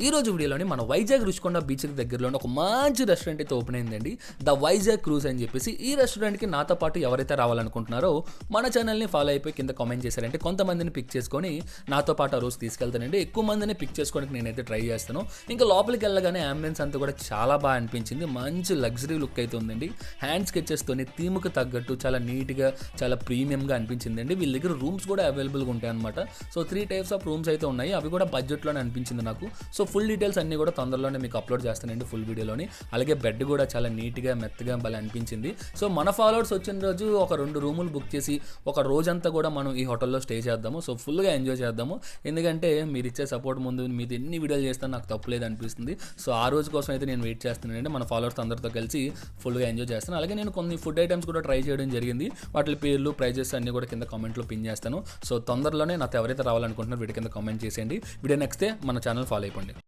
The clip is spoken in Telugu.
ఈ రోజు వీడియోలోని మన వైజాగ్ రుషికొండ బీచ్ దగ్గరలోని ఒక మంచి రెస్టారెంట్ అయితే ఓపెన్ అయిందండి. ద వైజాగ్ క్రూజ్ అని చెప్పేసి ఈ రెస్టారెంట్కి నాతో పాటు ఎవరైతే రావాలనుకుంటున్నారో మన ఛానల్ని ఫాలో అయిపోయి కింద కామెంట్ చేశారంటే కొంతమందిని పిక్ చేసుకొని నాతో పాటు ఆ రోజు తీసుకెళ్తానండి. ఎక్కువ మందిని పిక్ చేసుకోవడానికి నేనైతే ట్రై చేస్తాను. ఇంకా లోపలికి వెళ్ళగానే అంబియన్స్ అంతా కూడా చాలా బాగా అనిపించింది. మంచి లగ్జరీ లుక్ అయితే ఉందండి. హ్యాండ్ స్కెచెస్తోని థీమ్కి తగ్గట్టు చాలా నీట్గా చాలా ప్రీమియంగా అనిపించిందండి. వీళ్ళ దగ్గర రూమ్స్ కూడా అవైలబుల్గా ఉంటాయి అనమాట. సో 3 టైప్స్ ఆఫ్ రూమ్స్ అయితే ఉన్నాయి. అవి కూడా బడ్జెట్లోనే అనిపించింది నాకు. సో ఫుల్ డీటెయిల్స్ అన్నీ కూడా తొందరలోనే మీకు అప్లోడ్ చేస్తానండి ఫుల్ వీడియోలోని. అలాగే బెడ్ కూడా చాలా నీట్గా మెత్తగా భలే అనిపించింది. సో మన ఫాలోవర్స్ వచ్చిన రోజు ఒక 2 రూములు బుక్ చేసి ఒక రోజంతా కూడా మనం ఈ హోటల్లో స్టే చేద్దాము. సో ఫుల్గా ఎంజాయ్ చేద్దాము. ఎందుకంటే మీరు ఇచ్చే సపోర్ట్ ముందు మీరు ఎన్ని వీడియోలు చేస్తాను నాకు తప్పులేదు అనిపిస్తుంది. సో ఆ రోజు కోసం అయితే నేను వెయిట్ చేస్తున్నానండి. మన ఫాలోవర్స్ అందరితో కలిసి ఫుల్గా ఎంజాయ్ చేస్తాను. అలాగే నేను కొన్ని ఫుడ్ ఐటమ్స్ కూడా ట్రై చేయడం జరిగింది. వాటి పేర్లు ప్రైజెస్ అన్నీ కూడా కింద కామెంట్లో పిన్ చేస్తాను. సో తొందరలోనే నాతో ఎవరైతే రావాలనుకుంటున్నారో వీటి కింద కామెంట్ చేసేయండి. వీడియో నెక్స్ట్ మన ఛానల్ ఫాలో అయిపోండి.